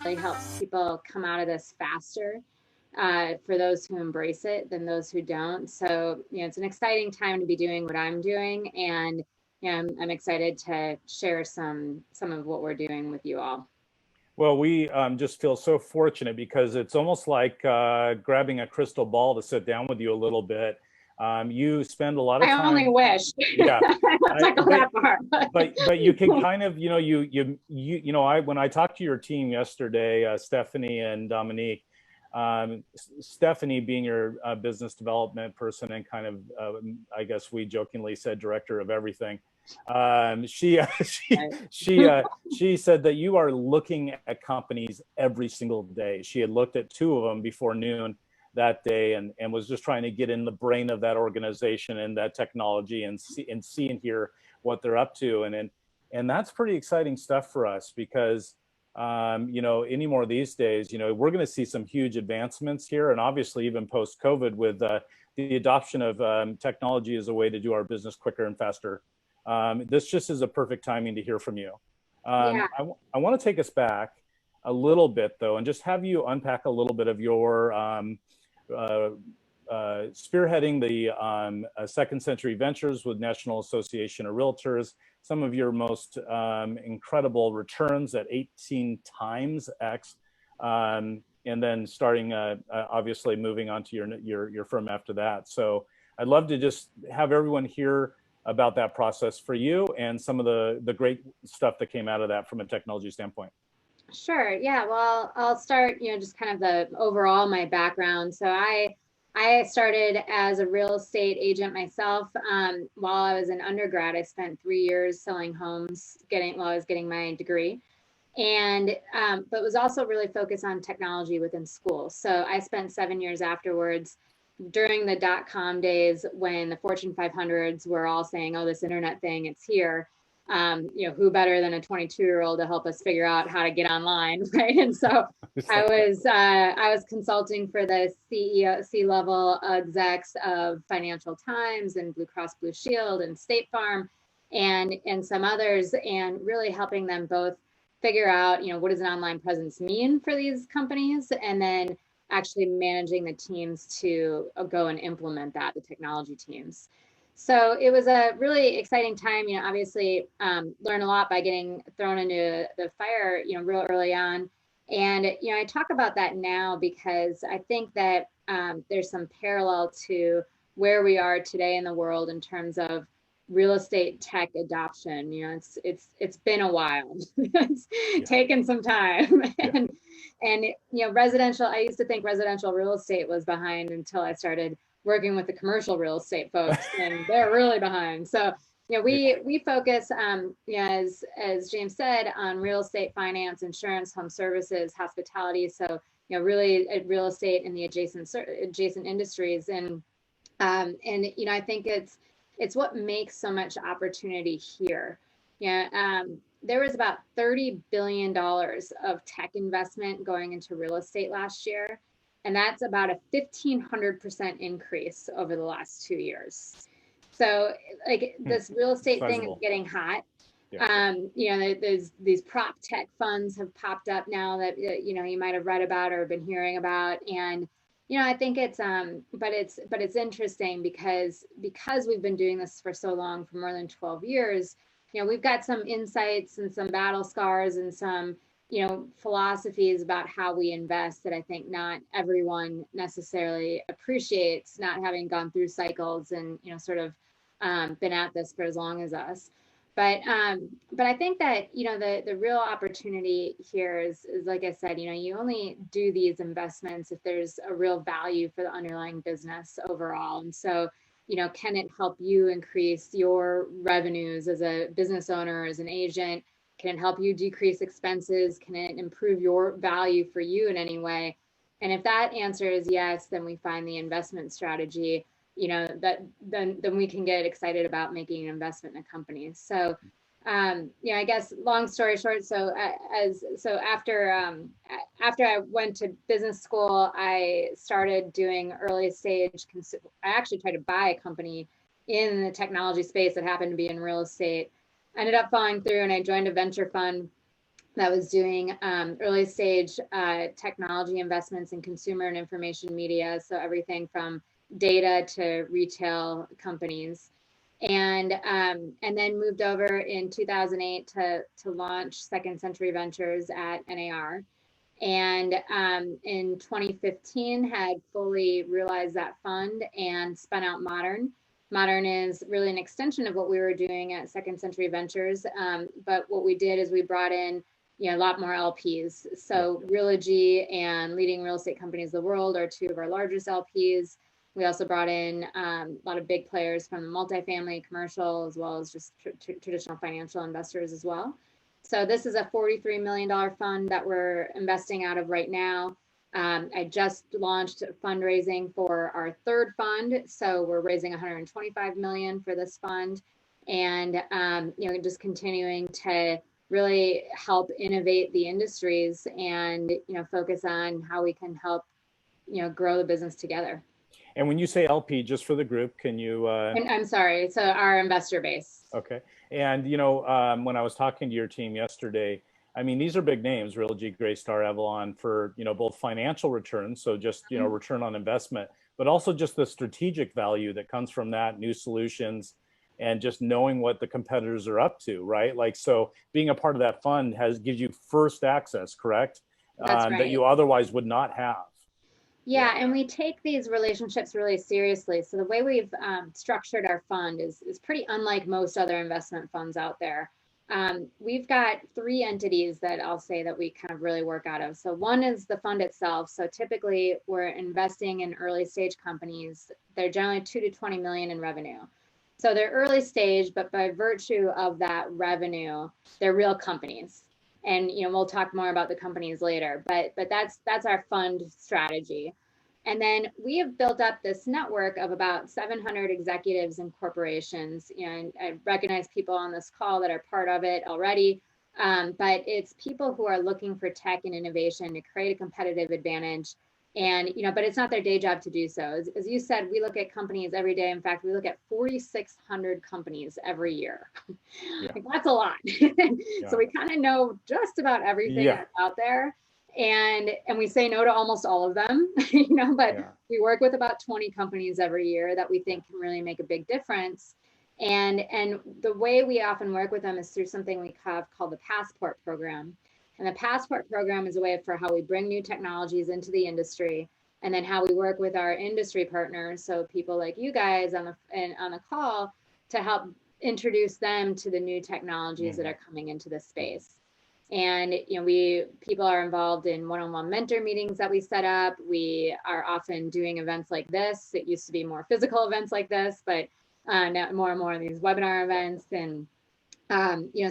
really helps people come out of this faster for those who embrace it than those who don't. So, it's an exciting time to be doing what I'm doing. And I'm excited to share some of what we're doing with you all. Well, we just feel so fortunate because it's almost like grabbing a crystal ball to sit down with you a little bit. You spend a lot of time. I only wish. Yeah. I go that far. But you can kind of, when I talked to your team yesterday, Stephanie and Dominique, Stephanie being your business development person and kind of, I guess we jokingly said director of everything. She said that you are looking at companies every single day. She had looked at 2 of them before noon that day and was just trying to get in the brain of that organization and that technology and see and hear what they're up to. And that's pretty exciting stuff for us because, any more these days, we're going to see some huge advancements here. And obviously even post-COVID with the adoption of technology as a way to do our business quicker and faster. This just is a perfect timing to hear from you. Yeah. I want to take us back a little bit though, and just have you unpack a little bit of your spearheading the Second Century Ventures with National Association of Realtors, some of your most incredible returns at 18 times X, and then starting, obviously moving on to your firm after that. So I'd love to just have everyone hear about that process for you and some of the great stuff that came out of that from a technology standpoint. Sure. Yeah. Well, I'll start, just kind of the overall my background. So I started as a real estate agent myself. While I was an undergrad, I spent 3 years selling homes while I was getting my degree. And, but was also really focused on technology within school. So I spent 7 years afterwards during the .com days when the Fortune 500s were all saying, oh, this internet thing, it's here. Who better than a 22-year-old to help us figure out how to get online, right? And so I was consulting for the C-level execs of Financial Times and Blue Cross Blue Shield and State Farm and some others, and really helping them both figure out, what does an online presence mean for these companies, and then actually managing the teams to go and implement that, the technology teams. So it was a really exciting time, obviously learn a lot by getting thrown into the fire, real early on. And, I talk about that now because I think that there's some parallel to where we are today in the world in terms of real estate tech adoption. It's been a while. It's taken some time. And residential, I used to think residential real estate was behind until I started working with the commercial real estate folks, and they're really behind. So, we focus, as James said, on real estate finance, insurance, home services, hospitality. So, really real estate in the adjacent industries. And I think it's what makes so much opportunity here. There was about $30 billion of tech investment going into real estate last year. And that's about a 1,500% increase over the last 2 years. So this real estate thing is getting hot. Yeah. There's these prop tech funds have popped up now that, you might have read about or been hearing about. And, I think it's, but it's interesting because we've been doing this for so long, for more than 12 years, we've got some insights and some battle scars and some, philosophies about how we invest that I think not everyone necessarily appreciates, not having gone through cycles and, sort of been at this for as long as us. But I think that, the real opportunity here is like I said, you only do these investments if there's a real value for the underlying business overall. And so, can it help you increase your revenues as a business owner, as an agent? Can it help you decrease expenses? Can it improve your value for you in any way? And if that answer is yes, then we find the investment strategy, that then we can get excited about making an investment in a company. So, I guess long story short, after I went to business school, I started doing early stage. I actually tried to buy a company in the technology space that happened to be in real estate. Ended up falling through, and I joined a venture fund that was doing early stage technology investments in consumer and information media. So everything from data to retail companies. And then moved over in 2008 to launch Second Century Ventures at NAR. And in 2015 had fully realized that fund and spun out Moderne. Moderne is really an extension of what we were doing at Second Century Ventures. But what we did is we brought in a lot more LPs. So Realogy and Leading Real Estate Companies of the World are two of our largest LPs. We also brought in a lot of big players from multifamily, commercial, as well as just traditional financial investors as well. So this is a $43 million fund that we're investing out of right now. I just launched fundraising for our third fund. So we're raising $125 million for this fund, and just continuing to really help innovate the industries and focus on how we can help grow the business together. And when you say LP, just for the group, can you? I'm sorry, so our investor base. Okay. And, when I was talking to your team yesterday, I mean, these are big names, Realogy, Greystar, Avalon, for, both financial returns. So just, return on investment, but also just the strategic value that comes from that, new solutions, and just knowing what the competitors are up to, right? Like, so being a part of that fund gives you first access, correct? That's right. That you otherwise would not have. Yeah, and we take these relationships really seriously. So the way we've structured our fund is pretty unlike most other investment funds out there. We've got three entities that I'll say that we kind of really work out of. So one is the fund itself. So typically we're investing in early stage companies. They're generally 2 to 20 million in revenue. So they're early stage, but by virtue of that revenue, they're real companies. And we'll talk more about the companies later, but that's our fund strategy. And then we have built up this network of about 700 executives and corporations. And I recognize people on this call that are part of it already, but it's people who are looking for tech and innovation to create a competitive advantage. And but it's not their day job to do so. As you said, we look at companies every day. In fact, we look at 4,600 companies every year. Yeah. Like, that's a lot. So we kind of know just about everything that's out there, and we say no to almost all of them. But we work with about 20 companies every year that we think can really make a big difference. And the way we often work with them is through something we have called the Passport program. And the Passport program is a way for how we bring new technologies into the industry, and then how we work with our industry partners, so people like you guys on the call, to help introduce them to the new technologies that are coming into the space. And people are involved in one-on-one mentor meetings that we set up. We are often doing events like this. It used to be more physical events like this, but now more and more of these webinar events. And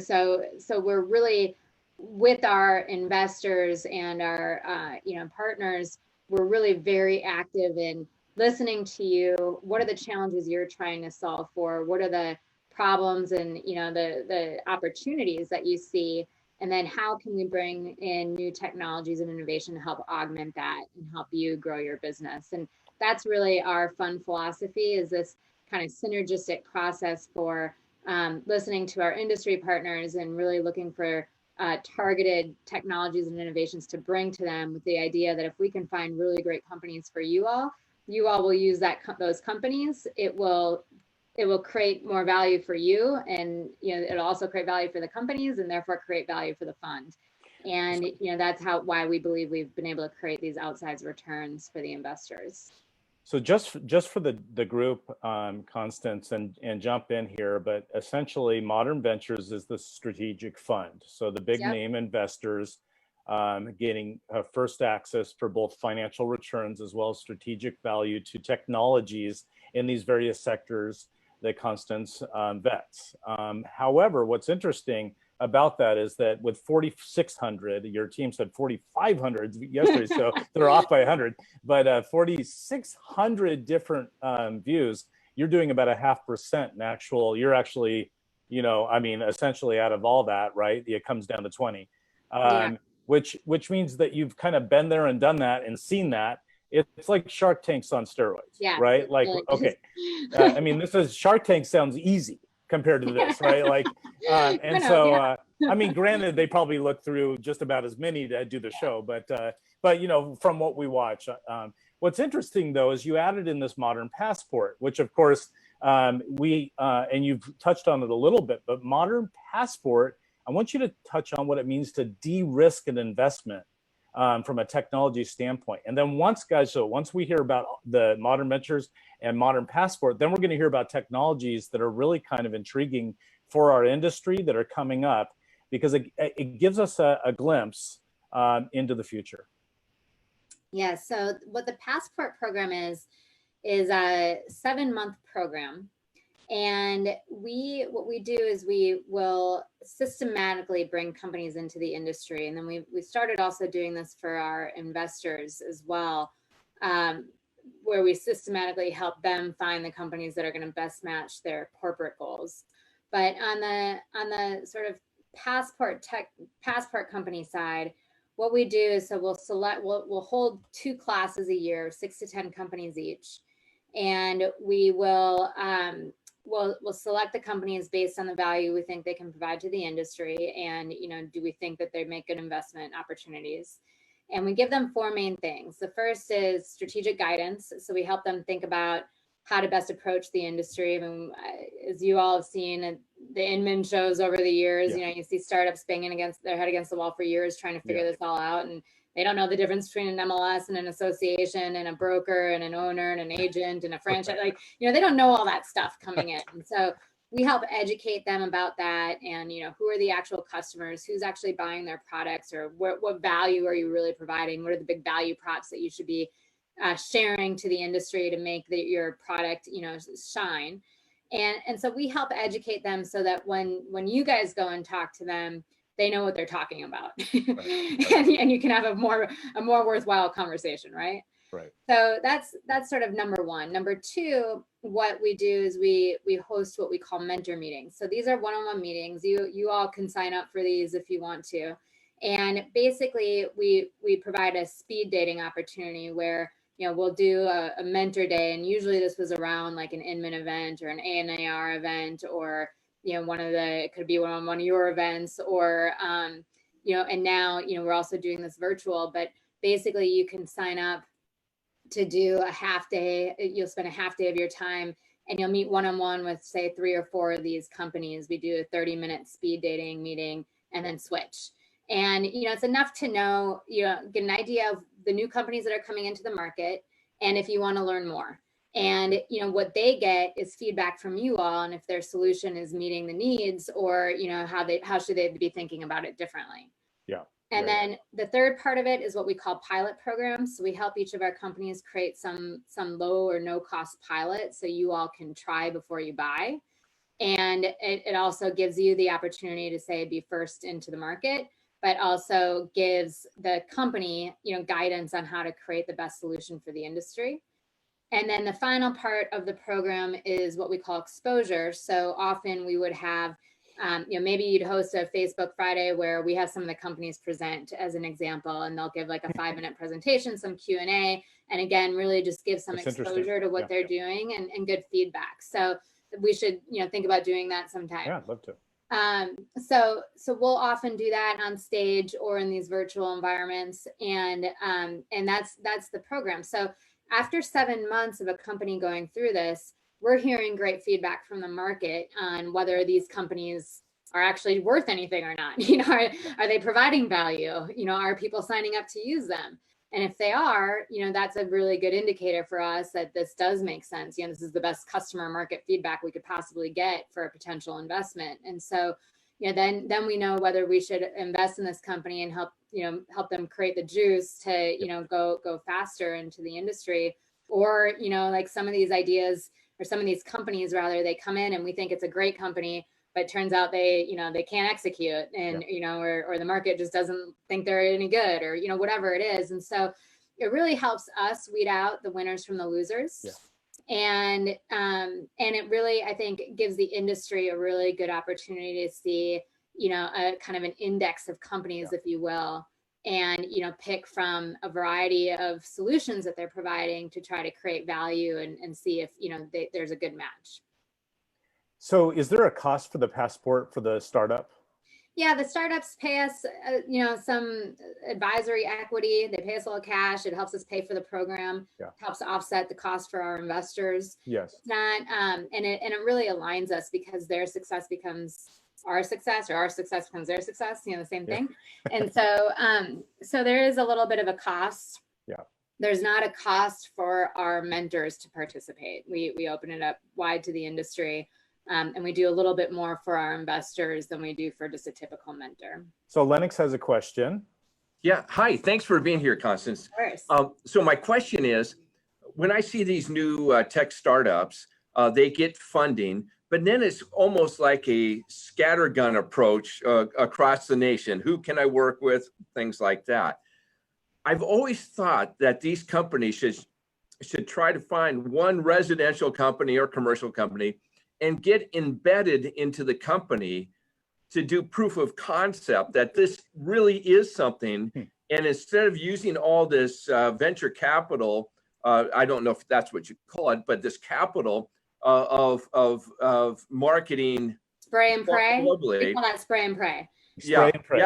so we're really, with our investors and our partners, we're really very active in listening to you. What are the challenges you're trying to solve for? What are the problems and the opportunities that you see? And then how can we bring in new technologies and innovation to help augment that and help you grow your business? And that's really our fund philosophy, is this kind of synergistic process for listening to our industry partners and really looking for targeted technologies and innovations to bring to them, with the idea that if we can find really great companies for you all will use those companies. It will create more value for you, and it'll also create value for the companies, and therefore create value for the fund. And that's why we believe we've been able to create these outsized returns for the investors. So just for the group, Constance, and jump in here, but essentially Moderne Ventures is the strategic fund. So the big name investors getting first access for both financial returns as well as strategic value to technologies in these various sectors that Constance vets. However, what's interesting about that is that with 4,600, your team said 4,500 yesterday, so they're off by 100, but 4,600 different views, you're doing about 0.5% in actual, you're actually, essentially out of all that, right? It comes down to 20, which means that you've kind of been there and done that and seen that. It's like Shark Tanks on steroids, right? Like, okay. This is Shark Tank sounds easy. compared to this, right? Like, and so, I mean, granted, they probably look through just about as many that do the show, but you know, from what we watch, what's interesting though is you added in this Moderne Passport, which of course and you've touched on it a little bit, but Moderne Passport, I want you to touch on what it means to de-risk an investment from a technology standpoint. And then once we hear about the Moderne Ventures and Moderne Passport, then we're going to hear about technologies that are really kind of intriguing for our industry that are coming up, because it gives us a glimpse into the future. Yeah, so what the Passport program is a 7-month program. And what we do is we will systematically bring companies into the industry. And then we started also doing this for our investors as well, where we systematically help them find the companies that are going to best match their corporate goals. But on the sort of passport company side, what we do is, so we'll hold 2 classes a year, 6 to 10 companies each. And we will, we'll select the companies based on the value we think they can provide to the industry. And, you know, do we think that they make good investment opportunities? And we give them 4 main things. The first is strategic guidance. So we help them think about how to best approach the industry. I mean, as you all have seen the Inman shows over the years, you know, you see startups banging their head against the wall for years trying to figure this all out. And they don't know the difference between an MLS and an association and a broker and an owner and an agent and a franchise. Like, you know, they don't know all that stuff coming in. And so we help educate them about that. And, you know, who are the actual customers, who's actually buying their products, or what value are you really providing? What are the big value props that you should be sharing to the industry to make your product, you know, shine? And so we help educate them so that when you guys go and talk to them, they know what they're talking about. Right. and you can have a more worthwhile conversation, right? Right. So that's sort of number 1. Number 2, what we do is we host what we call mentor meetings. So these are one-on-one meetings. You all can sign up for these if you want to. And basically we provide a speed dating opportunity where, you know, we'll do a mentor day. And usually this was around like an Inman event or an ANAR event, or, you know, it could be one of your events, or, you know, and now, you know, we're also doing this virtual, but basically you can sign up to do a half day. You'll spend a half day of your time and you'll meet one-on-one with, say, 3 or 4 of these companies. We do a 30-minute speed dating meeting and then switch. And, you know, it's enough to know, you know, get an idea of the new companies that are coming into the market, and if you want to learn more. And, you know, what they get is feedback from you all, and if their solution is meeting the needs, or, you know, how should they be thinking about it differently. Yeah. And then the third part of it is what we call pilot programs. So we help each of our companies create some low or no cost pilot, so you all can try before you buy. And it also gives you the opportunity to, say, be first into the market, but also gives the company, you know, guidance on how to create the best solution for the industry. And then the final part of the program is what we call exposure. So often we would have, you know, maybe you'd host a Facebook Friday where we have some of the companies present as an example, and they'll give like a 5-minute presentation, some Q&A, and again, really just give some exposure to what they're doing and good feedback. So we should, you know, think about doing that sometime. Yeah, I'd love to. So we'll often do that on stage or in these virtual environments, and that's the program. So after 7 months of a company going through this, we're hearing great feedback from the market on whether these companies are actually worth anything or not. You know, are they providing value? You know, are people signing up to use them? And if they are, you know, that's a really good indicator for us that this does make sense. You know, this is the best customer market feedback we could possibly get for a potential investment. And so, you know, then we know whether we should invest in this company and help them create the juice to, you know, go faster into the industry. Or, you know, like some of these ideas, or some of these companies rather, they come in and we think it's a great company, but it turns out they can't execute, and, you know, or the market just doesn't think they're any good, or, you know, whatever it is. And so it really helps us weed out the winners from the losers. Yeah. And it really, I think, gives the industry a really good opportunity to see, you know, a kind of an index of companies, if you will, and, you know, pick from a variety of solutions that they're providing to try to create value and see if, you know, there's a good match. So is there a cost for the passport for the startup? Yeah, the startups pay us, some advisory equity. They pay us a little cash. It helps us pay for the program. Yeah. Helps offset the cost for our investors. Yes. It's not, and it really aligns us because their success becomes our success, or our success becomes their success. The same thing. And so there is a little bit of a cost. Yeah. There's not a cost for our mentors to participate. We open it up wide to the industry. And we do a little bit more for our investors than we do for just a typical mentor. So Lennox has a question. Yeah, hi, thanks for being here, Constance. Of course. So my question is, when I see these new tech startups, they get funding, but then it's almost like a scattergun approach across the nation. Who can I work with? Things like that. I've always thought that these companies should try to find one residential company or commercial company and get embedded into the company to do proof of concept that this really is something. And instead of using all this venture capital, I don't know if that's what you call it, but this capital of marketing. Spray and pray. Globally. We call that spray and pray. Spray and pray.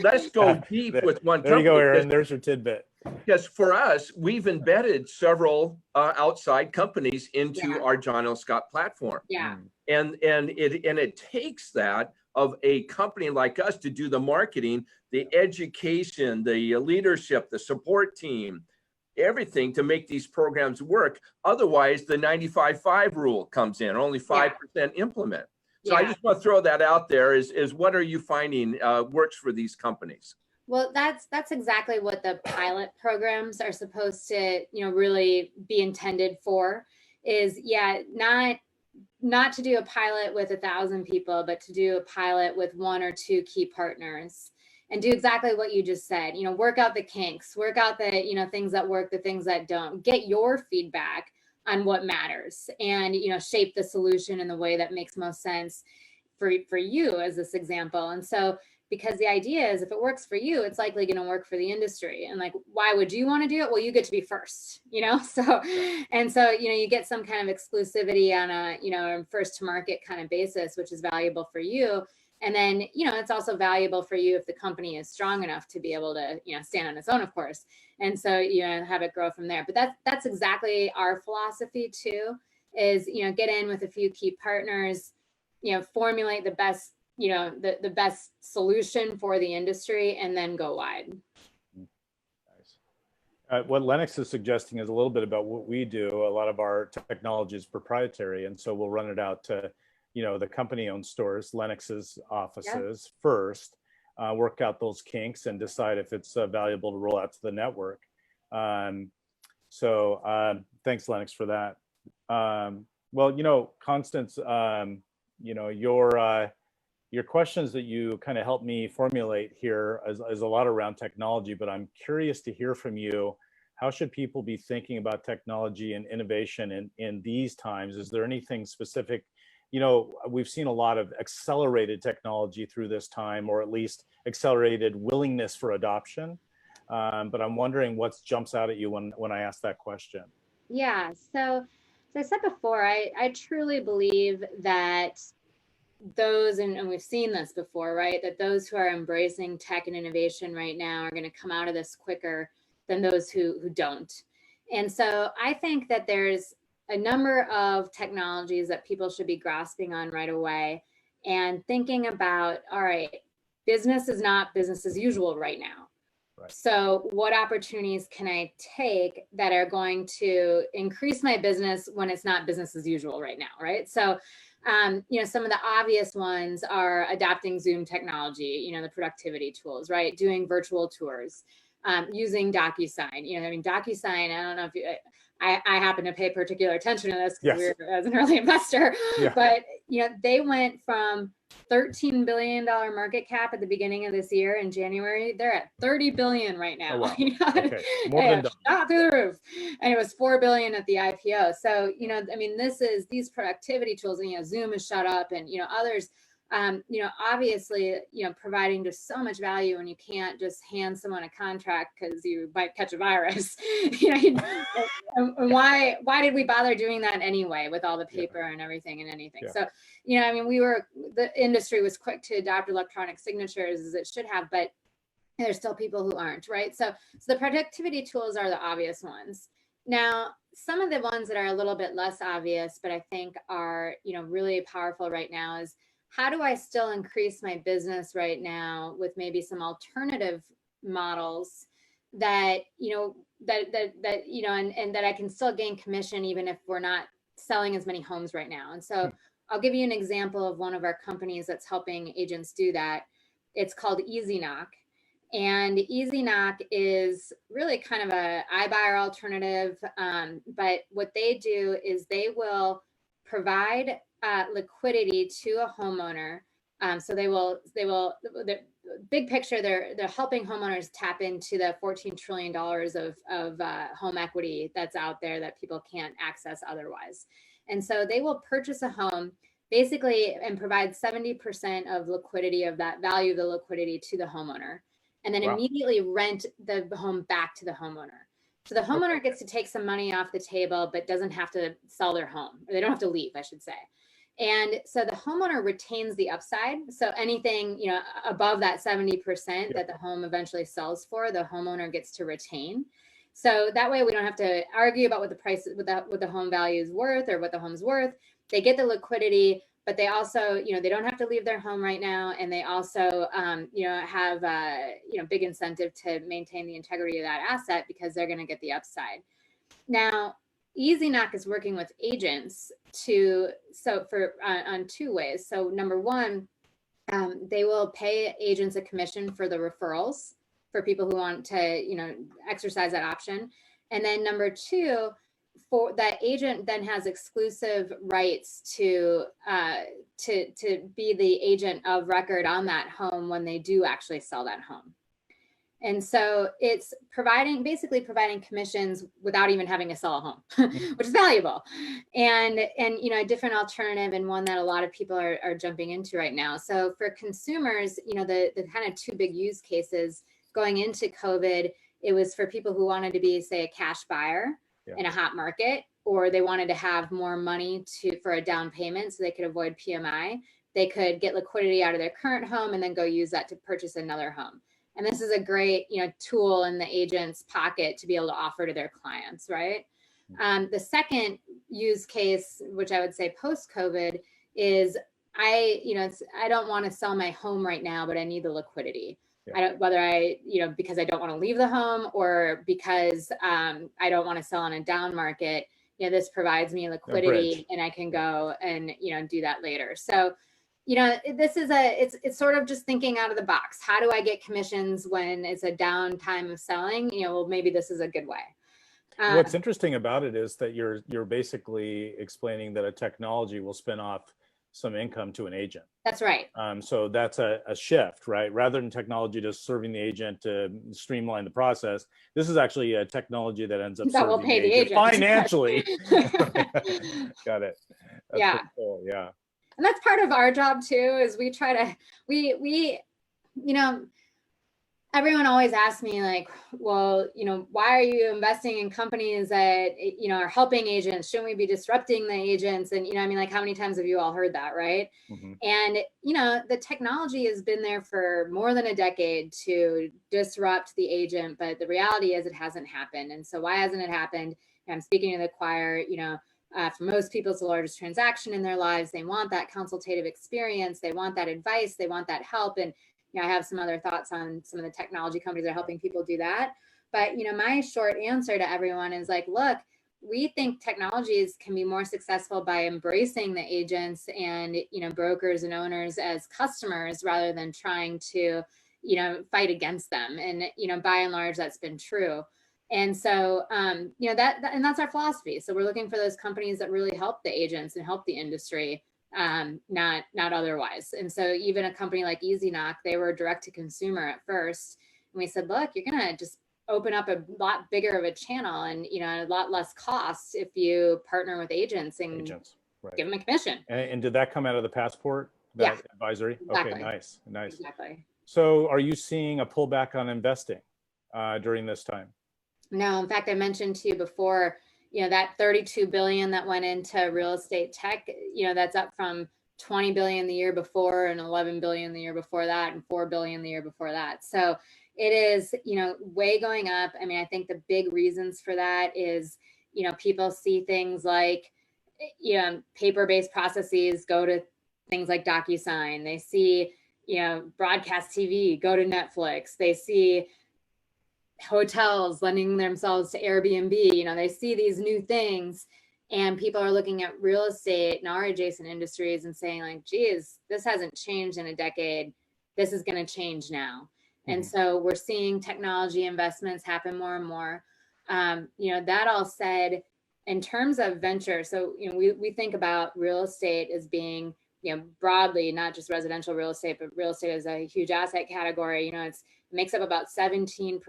Let's go deep with one company. There you go, Aaron. There's your tidbit. Because for us, we've embedded several outside companies into our John L. Scott platform. Yeah. And it takes that of a company like us to do the marketing, the education, the leadership, the support team, everything to make these programs work. Otherwise, the 95-5 rule comes in, only 5% implement. So I just want to throw that out there is what are you finding works for these companies? Well, that's exactly what the pilot programs are supposed to, really be intended for, is not to do a pilot with 1,000 people, but to do a pilot with 1 or 2 key partners and do exactly what you just said, work out the kinks, work out the, things that work, the things that don't, get your feedback on what matters and, shape the solution in the way that makes most sense for you as this example. And so, because the idea is if it works for you, it's likely going to work for the industry. And like, why would you want to do it? Well, you get to be first, so, and so, you get some kind of exclusivity on a, first to market kind of basis, which is valuable for you. And then, it's also valuable for you if the company is strong enough to be able to, stand on its own, of course. And so, have it grow from there. But that's exactly our philosophy too, is, get in with a few key partners, formulate the best, the best solution for the industry and then go wide. Nice. What Lennox is suggesting is a little bit about what we do. A lot of our technology is proprietary. And so we'll run it out to, the company-owned stores, Lennox's offices first, work out those kinks and decide if it's valuable to roll out to the network. So thanks, Lennox, for that. Well, Constance, your questions that you kind of helped me formulate here is a lot around technology, but I'm curious to hear from you. How should people be thinking about technology and innovation in these times? Is there anything specific? We've seen a lot of accelerated technology through this time, or at least accelerated willingness for adoption. But I'm wondering what jumps out at you when I ask that question. Yeah, so as I said before, I truly believe that those, and we've seen this before, right? That those who are embracing tech and innovation right now are going to come out of this quicker than those who don't. And so I think that there's a number of technologies that people should be grasping on right away and thinking about, all right, business is not business as usual right now. Right. So what opportunities can I take that are going to increase my business when it's not business as usual right now, right? So some of the obvious ones are adopting Zoom technology, the productivity tools, right? Doing virtual tours, using DocuSign. DocuSign, I don't know if you, I happen to pay particular attention to this because we're as an early investor, but they went from $13 billion market cap at the beginning of this year in January. They're at 30 billion right now. Oh, wow. Okay. More than shot through the roof. And it was 4 billion at the IPO. So, these productivity tools, Zoom is shut up and, others Obviously, providing just so much value, and you can't just hand someone a contract because you might catch a virus. And why did we bother doing that anyway with all the paper and everything and anything? So, the industry was quick to adopt electronic signatures as it should have, but there's still people who aren't, right? So the productivity tools are the obvious ones. Now, some of the ones that are a little bit less obvious, but I think are, really powerful right now is, how do I still increase my business right now with maybe some alternative models that, and that I can still gain commission even if we're not selling as many homes right now. And so I'll give you an example of one of our companies that's helping agents do that. It's called EasyKnock. And EasyKnock is really kind of a iBuyer alternative. But what they do is they will provide liquidity to a homeowner. So the big picture, they're helping homeowners tap into the $14 trillion of home equity that's out there that people can't access otherwise. And so they will purchase a home basically and provide 70% of liquidity, of that value of the liquidity, to the homeowner, and then immediately rent the home back to the homeowner. So the homeowner gets to take some money off the table, but doesn't have to sell their home, or they don't have to leave, I should say. And so the homeowner retains the upside. So anything, above that 70% that the home eventually sells for, the homeowner gets to retain. So that way we don't have to argue about what the price, what the home value is worth or what the home's worth. They get the liquidity, but they also, they don't have to leave their home right now. And they also, have a, big incentive to maintain the integrity of that asset because they're going to get the upside. Now, EasyKnock is working with agents on two ways. So number one, they will pay agents a commission for the referrals for people who want to, exercise that option. And then number two, for that agent then has exclusive rights to be the agent of record on that home when they do actually sell that home. And so it's basically providing commissions without even having to sell a home, which is valuable. And a different alternative, and one that a lot of people are jumping into right now. So for consumers, the kind of two big use cases going into COVID, it was for people who wanted to be, say, a cash buyer in a hot market, or they wanted to have more money for a down payment so they could avoid PMI. They could get liquidity out of their current home and then go use that to purchase another home. And this is a great, tool in the agent's pocket to be able to offer to their clients, right? The second use case, which I would say post-COVID, is I don't want to sell my home right now, but I need the liquidity. Because I don't want to leave the home, or because I don't want to sell on a down market. This provides me liquidity, and I can go and do that later. So. This is it's sort of just thinking out of the box. How do I get commissions when it's a down time of selling? Maybe this is a good way. What's interesting about it is that you're basically explaining that a technology will spin off some income to an agent. That's right. So that's a shift, right? Rather than technology just serving the agent to streamline the process, this is actually a technology that ends up that will pay the agent financially. Got it. That's cool. Yeah. And that's part of our job too, is we try to, everyone always asks me like, well, why are you investing in companies that, are helping agents? Shouldn't we be disrupting the agents? And, how many times have you all heard that, right? Mm-hmm. And, the technology has been there for more than a decade to disrupt the agent, but the reality is it hasn't happened. And so why hasn't it happened? And I'm speaking to the choir, for most people, it's the largest transaction in their lives. They want that consultative experience. They want that advice. They want that help. And I have some other thoughts on some of the technology companies that are helping people do that. But, my short answer to everyone is like, look, we think technologies can be more successful by embracing the agents and, brokers and owners as customers rather than trying to, fight against them. And, by and large, that's been true. And so, and that's our philosophy. So we're looking for those companies that really help the agents and help the industry, not otherwise. And so even a company like EasyKnock, they were direct to consumer at first. And we said, look, you're going to just open up a lot bigger of a channel and, a lot less cost if you partner with agents and give them a commission. And did that come out of the Passport that Yeah, advisory? exactly. Okay, nice. Exactly. So are you seeing a pullback on investing during this time? No, in fact, I mentioned to you before, that 32 billion that went into real estate tech, that's up from 20 billion the year before and 11 billion the year before that and 4 billion the year before that. So it is, way going up. I mean, I think the big reasons for that is, people see things like, paper-based processes go to things like DocuSign. They see, broadcast TV go to Netflix. They see hotels lending themselves to Airbnb. They see these new things, and people are looking at real estate and our adjacent industries and saying like, geez, this hasn't changed in a decade. This is going to change now. And so we're seeing technology investments happen more and more. That all said, in terms of venture, so we think about real estate as being, broadly, not just residential real estate, but real estate is a huge asset category. It makes up about 17%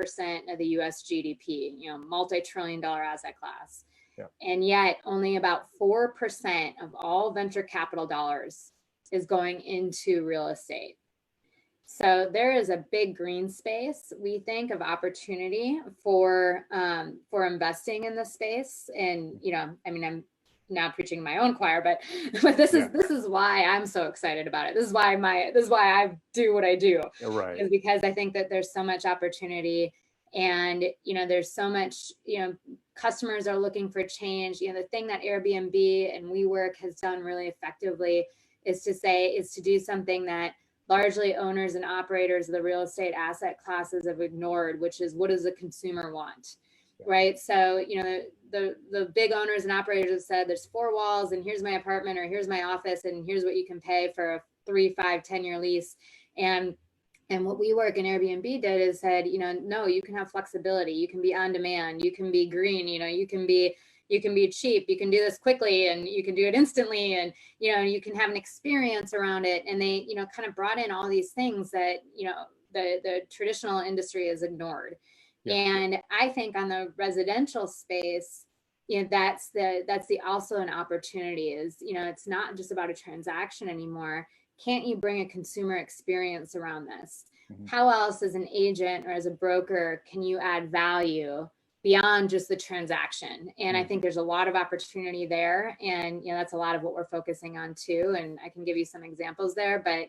of the US GDP, multi-trillion-dollar asset class. Yeah. And yet only about 4% of all venture capital dollars is going into real estate. So there is a big green space, we think, of opportunity for investing in this space. And, I'm now preaching my own choir, but this is why I'm so excited about it. This is why I do what I do. Right. Is because I think that there's so much opportunity, and there's so much, customers are looking for change. The thing that Airbnb and WeWork has done really effectively is to do something that largely owners and operators of the real estate asset classes have ignored, which is, what does the consumer want? Right. So, the big owners and operators have said there's 4 walls and here's my apartment or here's my office and here's what you can pay for a 3, 5, 10-year lease. And what WeWork and Airbnb did is said, no, you can have flexibility. You can be on demand. You can be green. You can be cheap. You can do this quickly and you can do it instantly. And, you can have an experience around it. And they, kind of brought in all these things that, the traditional industry has ignored. Yeah. And I think on the residential space, that's also an opportunity is, it's not just about a transaction anymore. Can't you bring a consumer experience around this? Mm-hmm. How else as an agent or as a broker can you add value beyond just the transaction? And I think there's a lot of opportunity there. And, that's a lot of what we're focusing on too. And I can give you some examples there, but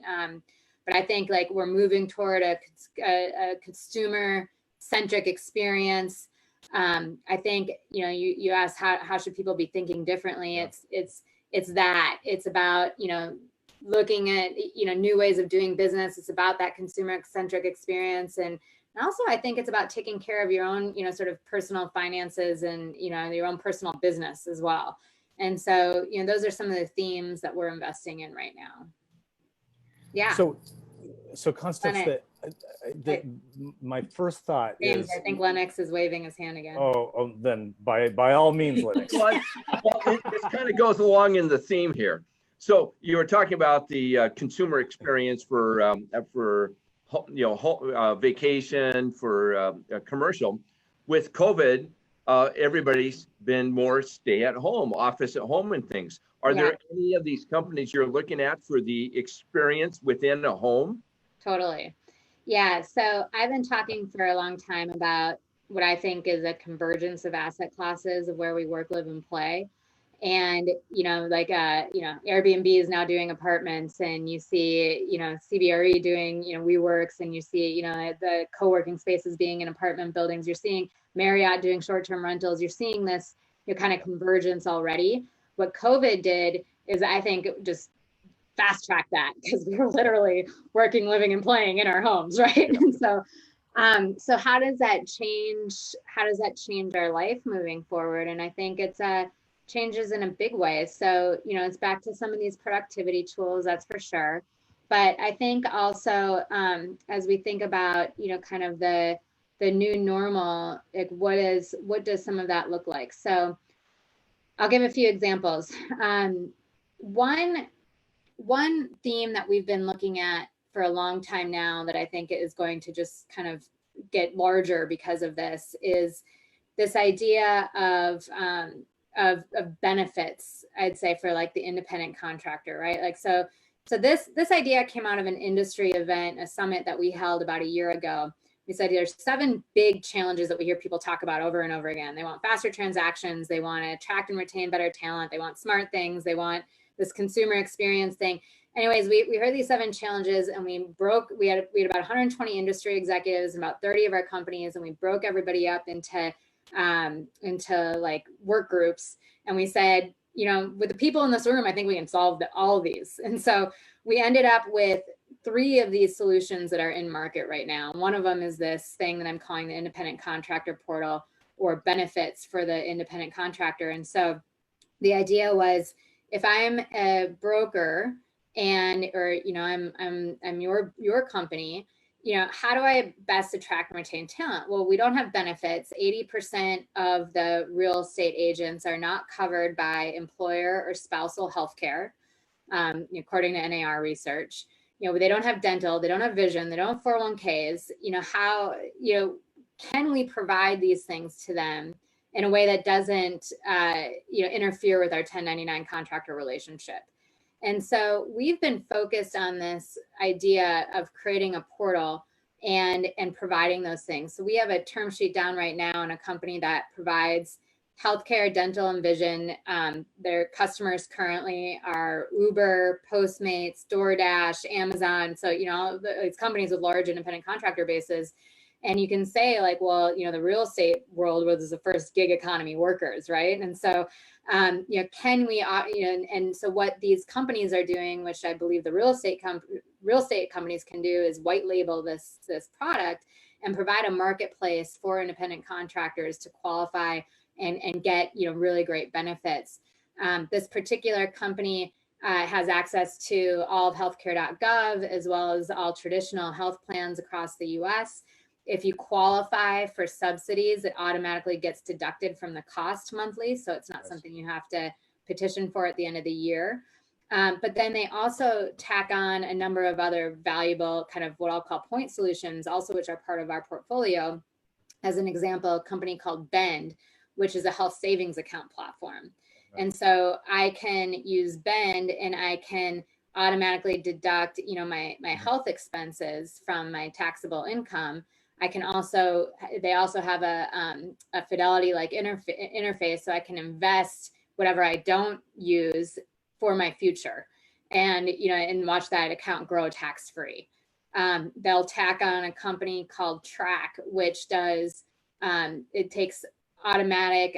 I think like we're moving toward a consumer centric experience. I think, you asked how should people be thinking differently? Yeah. It's about, looking at, new ways of doing business. It's about that consumer centric experience. And also I think it's about taking care of your own, sort of personal finances and, your own personal business as well. And so, those are some of the themes that we're investing in right now. Yeah. So Constance, my first thought James, is, I think Lennox is waving his hand again. Oh, then by all means, Lennox. Well, this kind of goes along in the theme here. So you were talking about the consumer experience for vacation, for commercial. With COVID, everybody's been more stay at home, office at home and things. Are there any of these companies you're looking at for the experience within a home? Totally. Yeah. So I've been talking for a long time about what I think is a convergence of asset classes of where we work, live, and play. And, Airbnb is now doing apartments, and you see, CBRE doing, WeWorks, and you see, the co-working spaces being in apartment buildings. You're seeing Marriott doing short-term rentals. You're seeing this kind of convergence already. What COVID did is, I think, just fast track that, because we were literally working, living, and playing in our homes, right? Yeah. And so how does that change our life moving forward? And I think it's changes in a big way. So, it's back to some of these productivity tools, that's for sure. But I think also, as we think about, kind of the new normal, like what does some of that look like? So I'll give a few examples. One theme that we've been looking at for a long time now that I think is going to just kind of get larger because of this is this idea of benefits, I'd say, for like the independent contractor, right? Like, so So this idea came out of an industry event, a summit that we held about a year ago. We said there's 7 big challenges that we hear people talk about over and over again. They want faster transactions. They want to attract and retain better talent. They want smart things. They want this consumer experience thing. Anyways, we heard these 7 challenges, and we had about 120 industry executives and about 30 of our companies, and we broke everybody up into like work groups. And we said, with the people in this room, I think we can solve all of these. And so we ended up with 3 of these solutions that are in market right now. One of them is this thing that I'm calling the independent contractor portal, or benefits for the independent contractor. And so the idea was, if I'm a broker or I'm your company, how do I best attract and retain talent? Well, we don't have benefits. 80% of the real estate agents are not covered by employer or spousal health care, according to NAR research. They don't have dental, they don't have vision, they don't have 401ks. Can we provide these things to them in a way that doesn't, interfere with our 1099 contractor relationship? And so we've been focused on this idea of creating a portal and providing those things. So we have a term sheet down right now in a company that provides healthcare, dental, and vision. Their customers currently are Uber, Postmates, DoorDash, Amazon. So, it's companies with large independent contractor bases. And you can say, like, well, the real estate world was the first gig economy workers, right? And so, can we, and so what these companies are doing, which I believe the real estate companies can do, is white label this product and provide a marketplace for independent contractors to qualify and get, really great benefits. This particular company has access to all of healthcare.gov, as well as all traditional health plans across the US. If you qualify for subsidies, it automatically gets deducted from the cost monthly. So it's not something you have to petition for at the end of the year. But then they also tack on a number of other valuable kind of what I'll call point solutions, also which are part of our portfolio. As an example, a company called Bend, which is a health savings account platform. And so I can use Bend and I can automatically deduct, my health expenses from my taxable income. They also have a Fidelity-like interface, so I can invest whatever I don't use for my future, and watch that account grow tax-free. They'll tack on a company called Track, which does it takes automatic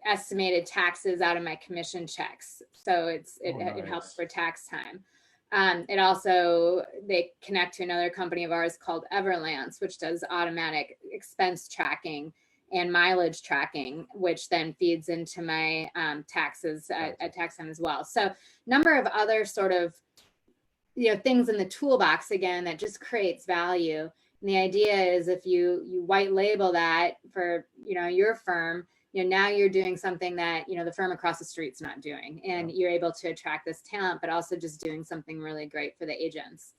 estimated taxes out of my commission checks, so it helps for tax time. They connect to another company of ours called Everlance, which does automatic expense tracking and mileage tracking, which then feeds into my taxes at tax time as well. So number of other sort of, things in the toolbox, again, that just creates value. And the idea is, if you white label that for, your firm, now you're doing something that, the firm across the street's not doing, and you're able to attract this talent, but also just doing something really great for the agents.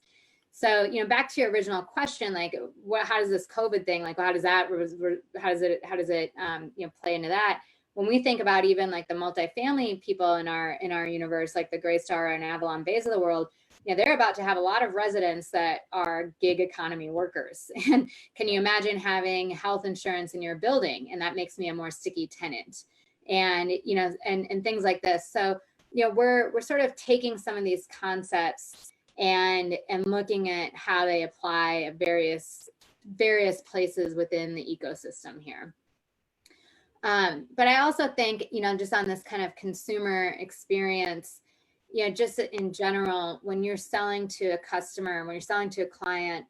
So, back to your original question, like, how does this COVID thing, like, how does it play into that? When we think about even like the multifamily people in our universe, like the Greystar and Avalon Bays of the world, they're about to have a lot of residents that are gig economy workers. And can you imagine having health insurance in your building? And that makes me a more sticky tenant. And, and things like this. So, we're sort of taking some of these concepts and looking at how they apply at various places within the ecosystem here. But I also think, just on this kind of consumer experience, just in general, when you're selling to a customer, when you're selling to a client,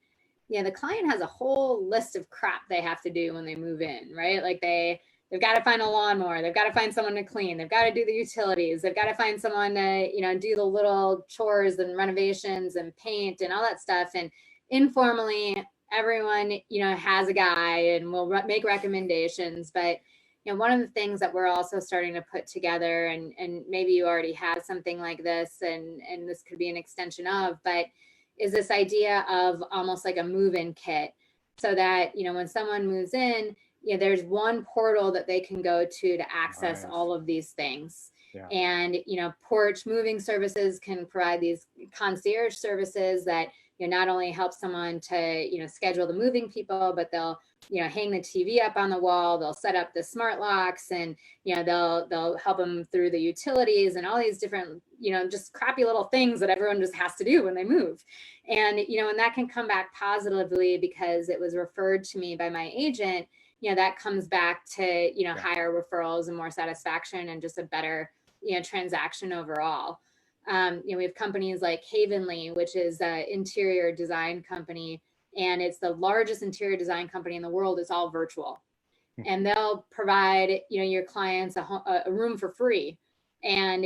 the client has a whole list of crap they have to do when they move in, right? Like they've got to find a lawnmower, they've got to find someone to clean, they've got to do the utilities, they've got to find someone to, do the little chores and renovations and paint and all that stuff. And informally, everyone, has a guy and will make recommendations. But one of the things that we're also starting to put together, and maybe you already have something like this, and this could be an extension of, but is this idea of almost like a move-in kit, so that, when someone moves in, there's one portal that they can go to access all of these things. Yeah. And, Porch moving services can provide these concierge services that, not only help someone to, schedule the moving people, but they'll, hang the TV up on the wall, they'll set up the smart locks, and, they'll help them through the utilities and all these different, just crappy little things that everyone just has to do when they move. And, and that can come back positively because it was referred to me by my agent, that comes back to, higher referrals and more satisfaction and just a better, transaction overall. We have companies like Havenly, which is an interior design company, and it's the largest interior design company in the world. It's all virtual, and they'll provide, your clients a room for free. And,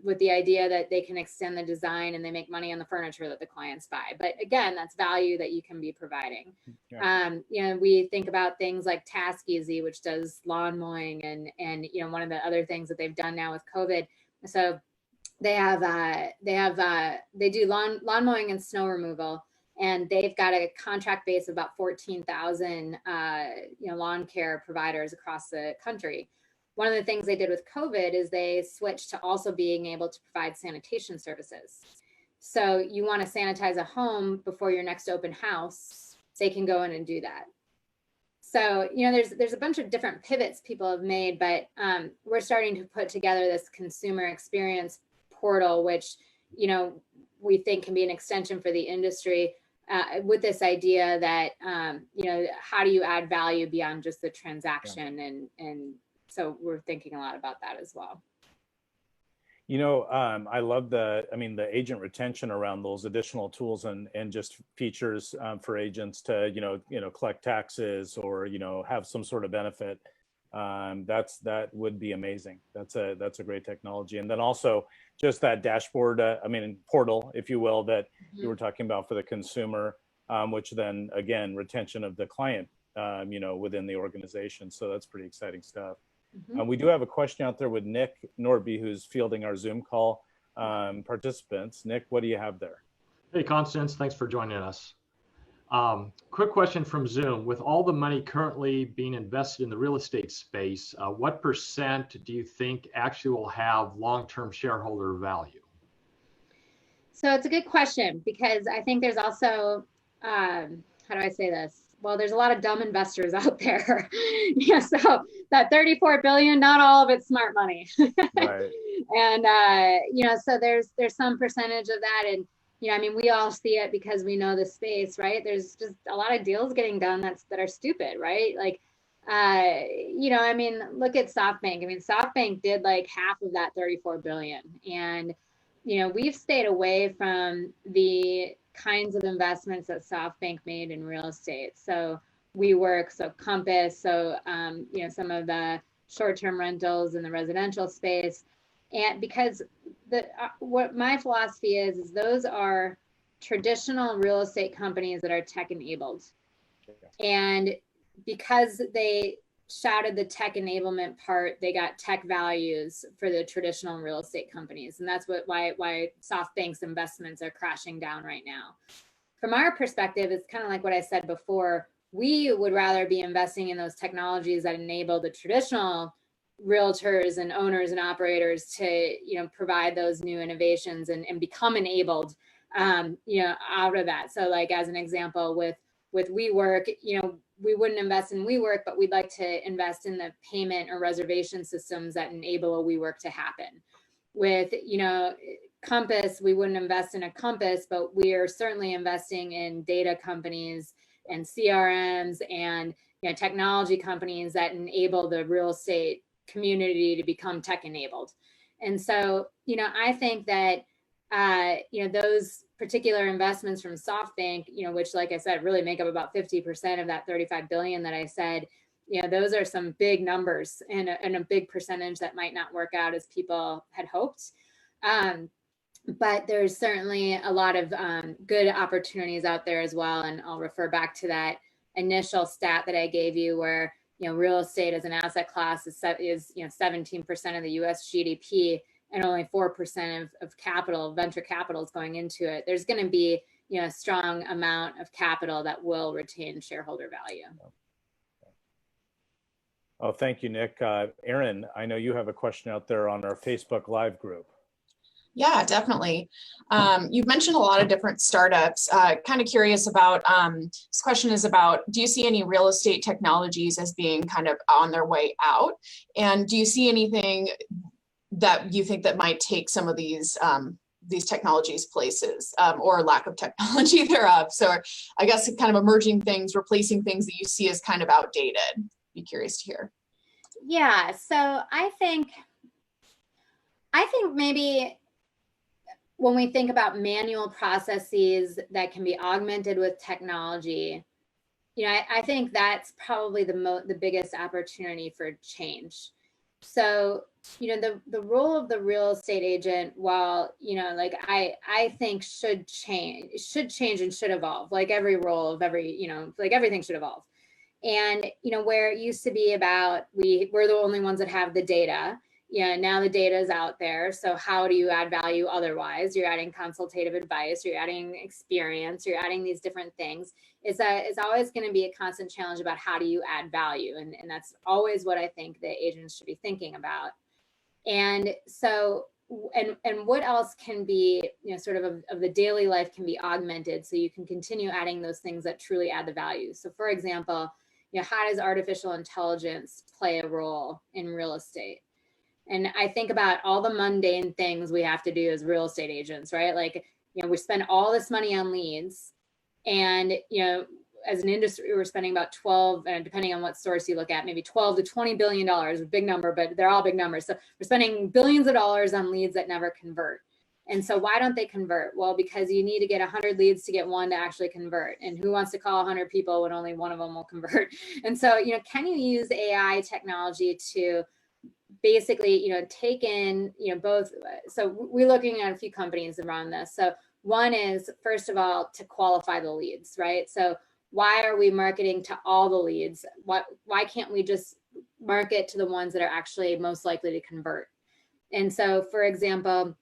with the idea that they can extend the design and they make money on the furniture that the clients buy. But again, that's value that you can be providing. Yeah. We think about things like TaskEasy, which does lawn mowing, and one of the other things that they've done now with COVID. So they do lawn mowing and snow removal, and they've got a contract base of about 14,000 lawn care providers across the country. One of the things they did with COVID is they switched to also being able to provide sanitation services. So you want to sanitize a home before your next open house, they can go in and do that. So, there's a bunch of different pivots people have made, but we're starting to put together this consumer experience portal, which, we think can be an extension for the industry, with this idea that, how do you add value beyond just the transaction? And so we're thinking a lot about that as well. I love the agent retention around those additional tools and just features for agents to, collect taxes or, have some sort of benefit. That would be amazing. That's a great technology. And then also just that dashboard, portal, if you will, that you were talking about for the consumer, which then again, retention of the client, within the organization. So that's pretty exciting stuff. We do have a question out there with Nick Norby, who's fielding our Zoom call participants. Nick, what do you have there? Hey, Constance, thanks for joining us. Quick question from Zoom. With all the money currently being invested in the real estate space, what % do you think actually will have long-term shareholder value? So it's a good question, because I think there's also, how do I say this? Well, there's a lot of dumb investors out there. So that 34 billion, not all of it's smart money. Right. And, so there's some percentage of that. And, we all see it because we know the space, right? There's just a lot of deals getting done that are stupid, right? Like, look at SoftBank. SoftBank did like half of that 34 billion. And, we've stayed away from the kinds of investments that SoftBank made in real estate. So WeWork, so Compass, so, some of the short-term rentals in the residential space. And because what my philosophy is those are traditional real estate companies that are tech enabled. And because they shouted the tech enablement part, they got tech values for the traditional real estate companies. And that's why SoftBank's investments are crashing down right now. From our perspective, it's kind of like what I said before. We would rather be investing in those technologies that enable the traditional realtors and owners and operators to, provide those new innovations and become enabled, out of that. So like, as an example, with WeWork, we wouldn't invest in WeWork, but we'd like to invest in the payment or reservation systems that enable a WeWork to happen. With, Compass, we wouldn't invest in a Compass, but we are certainly investing in data companies and CRMs and, technology companies that enable the real estate community to become tech enabled. And so, I think that, those particular investments from SoftBank, which, like I said, really make up about 50% of that 35 billion that I said, those are some big numbers and a big percentage that might not work out as people had hoped. But there's certainly a lot of good opportunities out there as well. And I'll refer back to that initial stat that I gave you where, real estate as an asset class is 17% of the US GDP and only 4% of capital, venture capital is going into it. There's going to be, a strong amount of capital that will retain shareholder value. Oh, thank you, Nick. Erin, I know you have a question out there on our Facebook Live group. Yeah, definitely. You've mentioned a lot of different startups. Kind of curious about, this question is about, do you see any real estate technologies as being kind of on their way out? And do you see anything that you think that might take some of these technologies places, or lack of technology thereof? So I guess kind of emerging things, replacing things that you see as kind of outdated. Be curious to hear. Yeah, so I think maybe when we think about manual processes that can be augmented with technology, I think that's probably the biggest opportunity for change. So, the role of the real estate agent, while, like I think should change and should evolve, like every role of every, like everything should evolve. And, where it used to be about, we're the only ones that have the data. Now the data is out there. So how do you add value otherwise? You're adding consultative advice, you're adding experience, you're adding these different things. It's always going to be a constant challenge about how do you add value. And that's always what I think the agents should be thinking about. And so, and what else can be, sort of the daily life can be augmented so you can continue adding those things that truly add the value. So for example, how does artificial intelligence play a role in real estate? And I think about all the mundane things we have to do as real estate agents, right? Like, we spend all this money on leads, and, as an industry, we're spending about 12, and depending on what source you look at, maybe 12 to $20 billion, a big number, but they're all big numbers. So we're spending billions of dollars on leads that never convert. And so why don't they convert? Well, because you need to get 100 leads to get one to actually convert. And who wants to call 100 people when only one of them will convert? And so, can you use AI technology to basically, take in, both? So we're looking at a few companies around this. So one is, first of all, to qualify the leads, right? So why are we marketing to all the leads? Why can't we just market to the ones that are actually most likely to convert? And so, for example,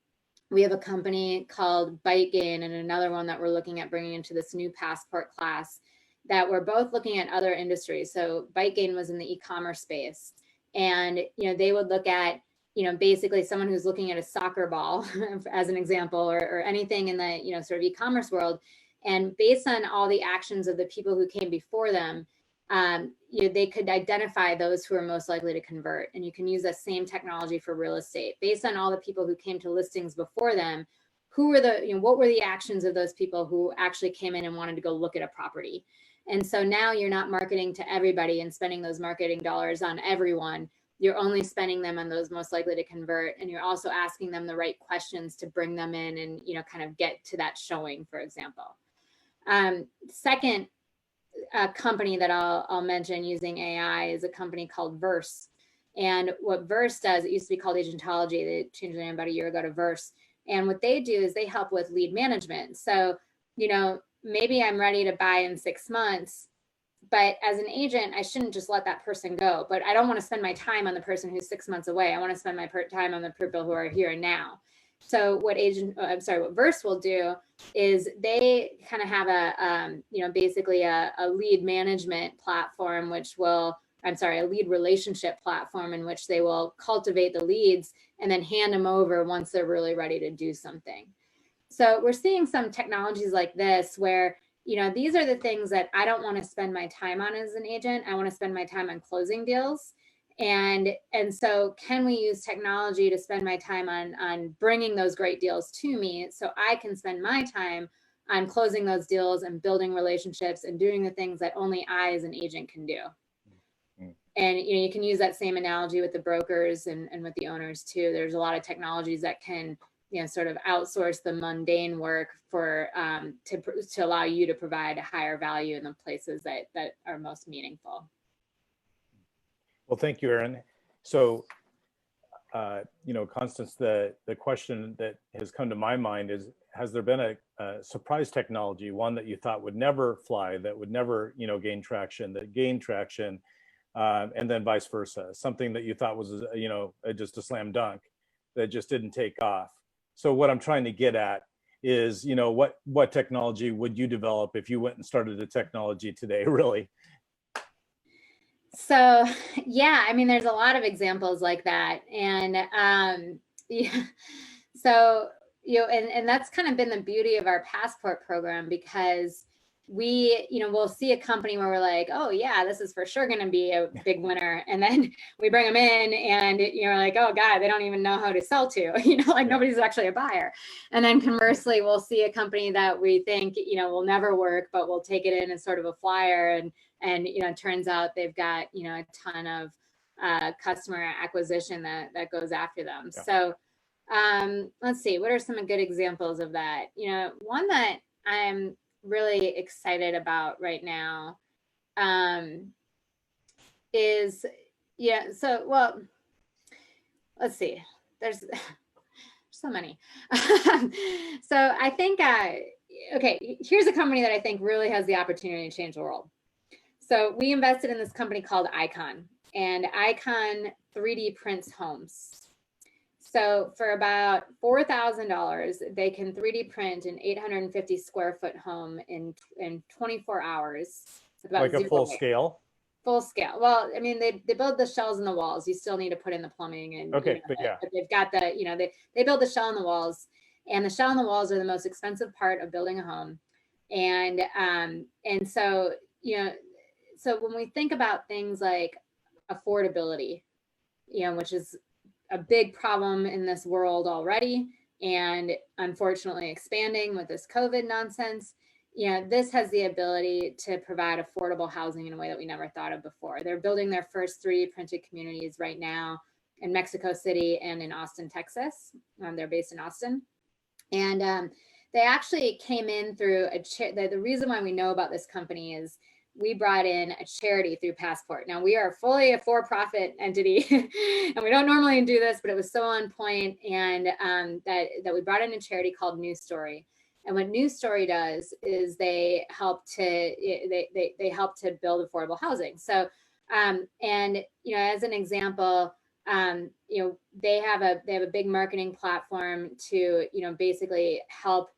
we have a company called ByteGain and another one that we're looking at bringing into this new passport class, that we're both looking at other industries. So ByteGain was in the e-commerce space. And, they would look at, basically someone who's looking at a soccer ball as an example, or anything in the, sort of e-commerce world. And based on all the actions of the people who came before them, they could identify those who are most likely to convert. And you can use that same technology for real estate. Based on all the people who came to listings before them, who were what were the actions of those people who actually came in and wanted to go look at a property? And so now you're not marketing to everybody and spending those marketing dollars on everyone. You're only spending them on those most likely to convert. And you're also asking them the right questions to bring them in and, kind of get to that showing, for example. Second company that I'll mention using AI is a company called Verse. And what Verse does, it used to be called Agentology. They changed the name about a year ago to Verse. And what they do is they help with lead management. So, maybe I'm ready to buy in 6 months, but as an agent, I shouldn't just let that person go. But I don't want to spend my time on the person who's 6 months away. I want to spend my time on the people who are here and now. So what Verse will do is they kind of have basically a lead management platform, a lead relationship platform in which they will cultivate the leads and then hand them over once they're really ready to do something. So we're seeing some technologies like this where, these are the things that I don't want to spend my time on as an agent. I want to spend my time on closing deals. And so can we use technology to spend my time on bringing those great deals to me so I can spend my time on closing those deals and building relationships and doing the things that only I as an agent can do. And you can use that same analogy with the brokers and with the owners too. There's a lot of technologies that can sort of outsource the mundane work for to allow you to provide a higher value in the places that are most meaningful. Well, thank you, Erin. So, Constance, the question that has come to my mind is, has there been a surprise technology, one that you thought would never fly, that would never, gain traction, that gained traction, and then vice versa, something that you thought was, just a slam dunk that just didn't take off? So what I'm trying to get at is, what technology would you develop if you went and started a technology today, really? So yeah, I mean, there's a lot of examples like that. And yeah, so, and that's kind of been the beauty of our passport program, because we'll see a company where we're like, oh yeah, this is for sure going to be a big winner. And then we bring them in and you're like, oh God, they don't even know how to sell to, like nobody's actually a buyer. And then conversely, we'll see a company that we think, will never work, but we'll take it in as sort of a flyer. And it turns out they've got, a ton of customer acquisition that goes after them. Yeah. So let's see, what are some good examples of that? One that I'm really excited about right now is, let's see, there's so many. So I think, okay, here's a company that I think really has the opportunity to change the world. So we invested in this company called Icon, and Icon 3D prints homes. So for about $4,000, they can 3D print an 850 square foot home in 24 hours. Like a full scale? Full scale. Well, I mean, they build the shells in the walls. You still need to put in the plumbing and okay, but yeah, but they've got the, they build the shell in the walls, and the shell in the walls are the most expensive part of building a home. And so, so when we think about things like affordability, which is a big problem in this world already, and unfortunately expanding with this COVID nonsense, this has the ability to provide affordable housing in a way that we never thought of before. They're building their first 3D printed communities right now in Mexico City and in Austin, Texas. They're based in Austin. And they actually came in through the reason why we know about this company is we brought in a charity through Passport. Now, we are fully a for-profit entity, and we don't normally do this, but it was so on point, and that we brought in a charity called New Story. And what New Story does is they help to build affordable housing. So, and as an example, they have a big marketing platform to basically help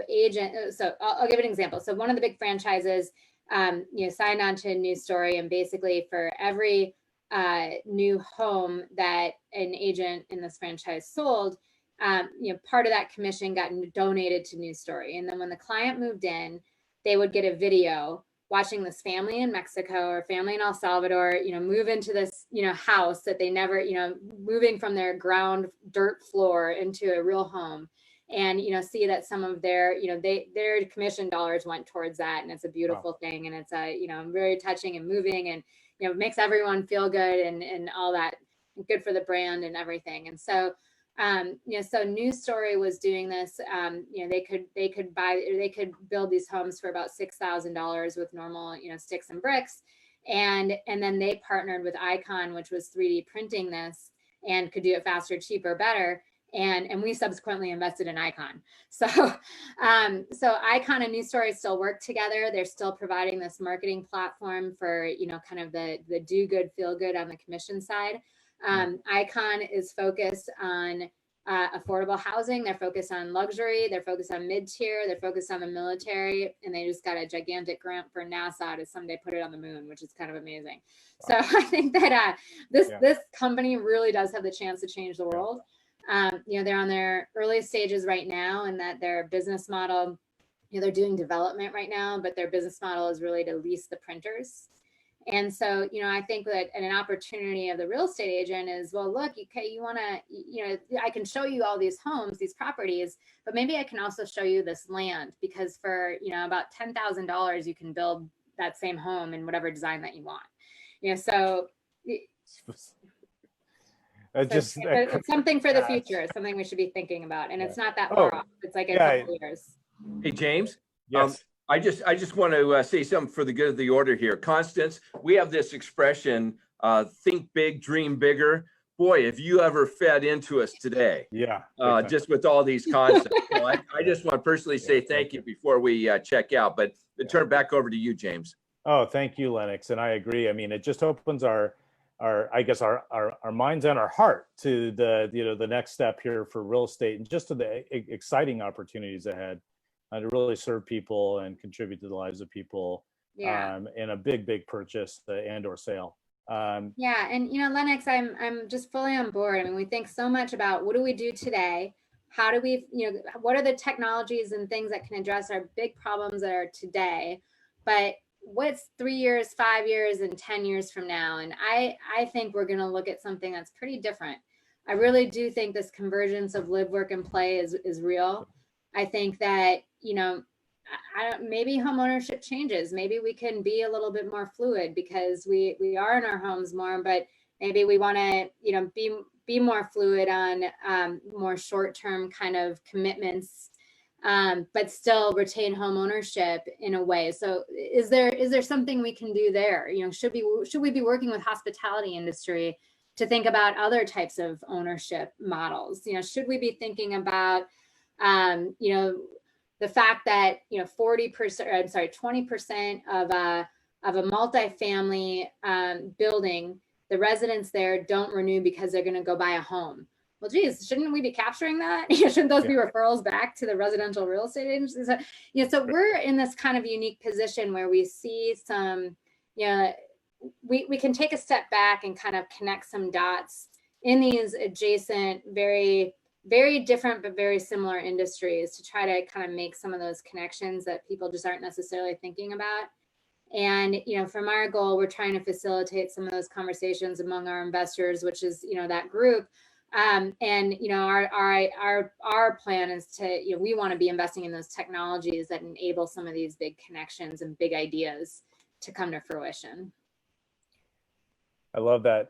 agent. So I'll give an example. So one of the big franchises, signed on to a New Story, and basically for every new home that an agent in this franchise sold, part of that commission got donated to New Story. And then when the client moved in, they would get a video watching this family in Mexico or family in El Salvador, move into this, house that they never, moving from their ground dirt floor into a real home. And, see that some of their, their commission dollars went towards that. And it's a beautiful thing. And it's very touching and moving, and, makes everyone feel good and all that, good for the brand and everything. And so, so New Story was doing this. They could build these homes for about $6,000 with normal, sticks and bricks. And then they partnered with Icon, which was 3D printing this and could do it faster, cheaper, better. And we subsequently invested in Icon. So, so Icon and New Story still work together. They're still providing this marketing platform for, kind of the do good, feel good on the commission side. Icon is focused on affordable housing. They're focused on luxury. They're focused on mid-tier. They're focused on the military. And they just got a gigantic grant for NASA to someday put it on the moon, which is kind of amazing. So I think that this company really does have the chance to change the world. They're on their early stages right now, and that their business model, they're doing development right now, but their business model is really to lease the printers. And so, I think that an opportunity of the real estate agent is, well, look, okay, you want to, I can show you all these homes, these properties, but maybe I can also show you this land, because for, about $10,000, you can build that same home in whatever design that you want. So it's something for the future. It's something we should be thinking about, and it's not that far off. It's like a couple years. Hey, James. Yes. I just want to say something for the good of the order here. Constance, we have this expression, think big, dream bigger. Boy, have you ever fed into us today. Yeah. Just with all these concepts. So I just want to personally say thank you before we check out, but turn it back over to you, James. Oh, thank you, Lennox. And I agree. I mean, it just opens our minds and our heart to the next step here for real estate, and just to the exciting opportunities ahead to really serve people and contribute to the lives of people Yeah. in a big purchase and or sale. Yeah, and Lennox, I'm just fully on board. I mean, we think so much about what do we do today? How do we, what are the technologies and things that can address our big problems that are today? But what's 3 years, 5 years, and 10 years from now? And I think we're going to look at something that's pretty different. I really do think this convergence of live, work, and play is real. I think that, maybe home ownership changes. Maybe we can be a little bit more fluid because we are in our homes more, but maybe we want to, be more fluid on more short-term kind of commitments, but still retain home ownership in a way. So is there something we can do there? Should we be working with hospitality industry to think about other types of ownership models? Should we be thinking about, the fact that 20% of a multifamily building, the residents there don't renew because they're going to go buy a home. Well, geez, shouldn't we be capturing that? Shouldn't those be referrals back to the residential real estate agencies? So we're in this kind of unique position where we see some, we can take a step back and kind of connect some dots in these adjacent, very different but very similar industries to try to kind of make some of those connections that people just aren't necessarily thinking about. And from our goal, we're trying to facilitate some of those conversations among our investors, which is that group. And our plan is to we want to be investing in those technologies that enable some of these big connections and big ideas to come to fruition. I love that,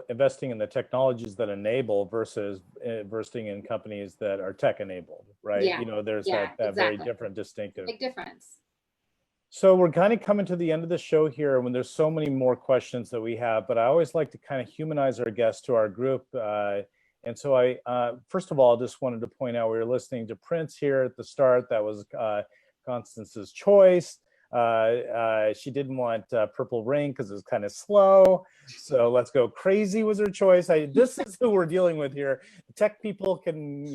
investing in the technologies that enable versus investing in companies that are tech enabled, right? Yeah. There's that exactly. very different distinctive. Big difference. So we're kind of coming to the end of the show here when there's so many more questions that we have, but I always like to kind of humanize our guests to our group. And so I, first of all, just wanted to point out we were listening to Prince here at the start. That was Constance's choice. She didn't want Purple Rain because it was kind of slow. So Let's Go Crazy was her choice. This is who we're dealing with here. The tech people can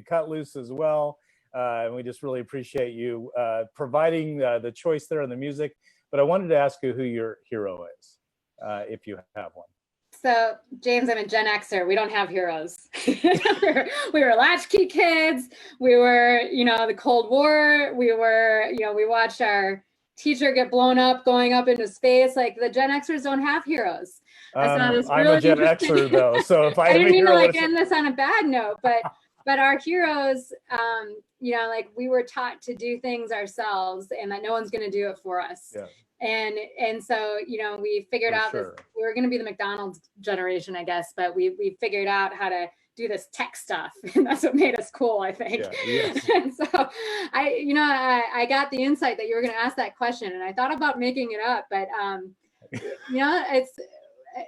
cut loose as well. And we just really appreciate you providing the choice there on the music. But I wanted to ask you who your hero is, if you have one. So, James, I'm a Gen Xer. We don't have heroes. we were latchkey kids. We were, the Cold War. We were, we watched our teacher get blown up going up into space. Like the Gen Xers don't have heroes. I'm a Gen Xer though, so if I didn't mean to end this on a bad note, but our heroes, like we were taught to do things ourselves and that no one's going to do it for us. Yeah. And so, we figured out this, we were going to be the McDonald's generation, I guess, but we figured out how to do this tech stuff. And that's what made us cool, I think. Yeah, yes. And so I got the insight that you were going to ask that question and I thought about making it up, but,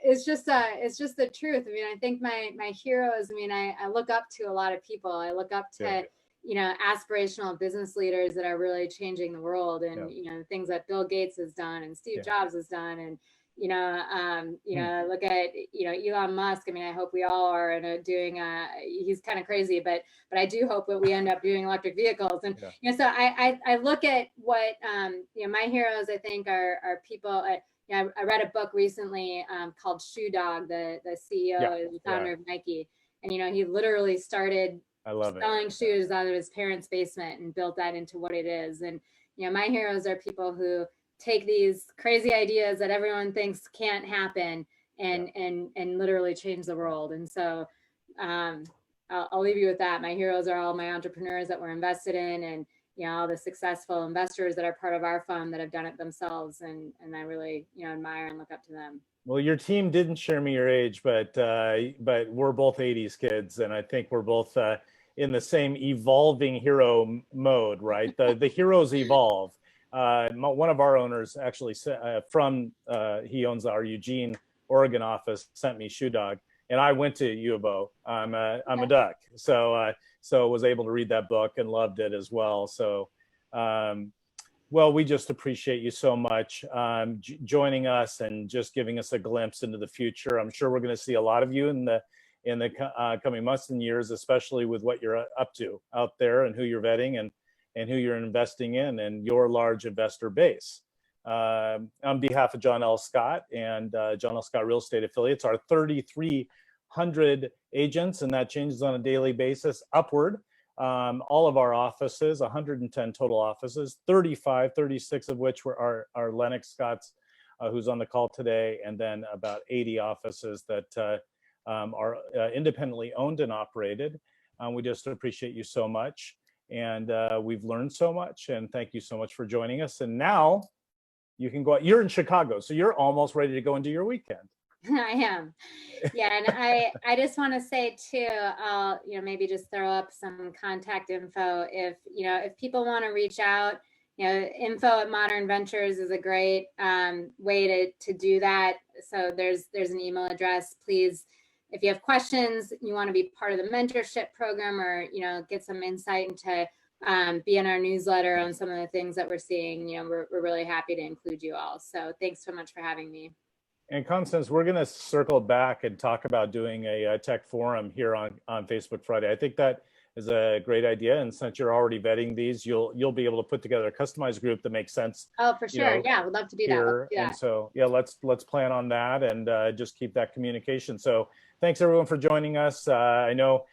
it's just the truth. I mean, I think my heroes, I look up to a lot of people. I look up to, aspirational business leaders that are really changing the world and, things that Bill Gates has done and Steve Jobs has done. And, look at, Elon Musk. I hope we all are doing, he's kind of crazy, but I do hope that we end up doing electric vehicles. And, so I look at what, my heroes, I think are people, I read a book recently called Shoe Dog, the CEO and founder of Nike. And, he literally started selling shoes out of his parents' basement and built that into what it is. And, my heroes are people who take these crazy ideas that everyone thinks can't happen and literally change the world. And so I'll leave you with that. My heroes are all my entrepreneurs that we're invested in and, all the successful investors that are part of our fund that have done it themselves. And I really, admire and look up to them. Well, your team didn't share me your age, but we're both 80s kids. And I think we're both in the same evolving hero mode, right? The heroes evolve. One of our owners actually he owns our Eugene, Oregon office, sent me Shoe Dog. And I went to U of O. I'm a duck. So was able to read that book and loved it as well. So, well, we just appreciate you so much joining us and just giving us a glimpse into the future. I'm sure we're going to see a lot of you in the coming months and years, especially with what you're up to out there and who you're vetting and who you're investing in and your large investor base. on behalf of John L. Scott and John L. Scott Real Estate Affiliates, our 3,300 agents, and that changes on a daily basis upward. All of our offices, 110 total offices, 36 of which were our Lennox Scotts, who's on the call today, and then about 80 offices that are independently owned and operated. We just appreciate you so much, and we've learned so much, and thank you so much for joining us. And now you can go out. You're in Chicago, so you're almost ready to go into your weekend. I am. Yeah, and I just want to say too, I'll maybe just throw up some contact info if people want to reach out. Info at Moderne Ventures is a great way to do that. So there's an email address. Please, if you have questions, you want to be part of the mentorship program, or get some insight into be in our newsletter on some of the things that we're seeing, we're really happy to include you all. So thanks so much for having me. And Constance, we're going to circle back and talk about doing a tech forum here on Facebook Friday. I think that is a great idea. And since you're already vetting these, you'll be able to put together a customized group that makes sense. Oh, for sure. Yeah, we'd love to do that. And so, yeah, let's plan on that and just keep that communication. So thanks everyone for joining us. I know,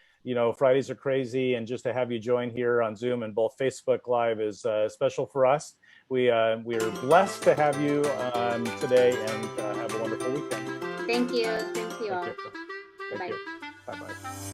Fridays are crazy, and just to have you join here on Zoom and both Facebook Live is special for us. We are blessed to have you today, and have a wonderful weekend. Thank you. Thank you all. Thank you. Bye-bye.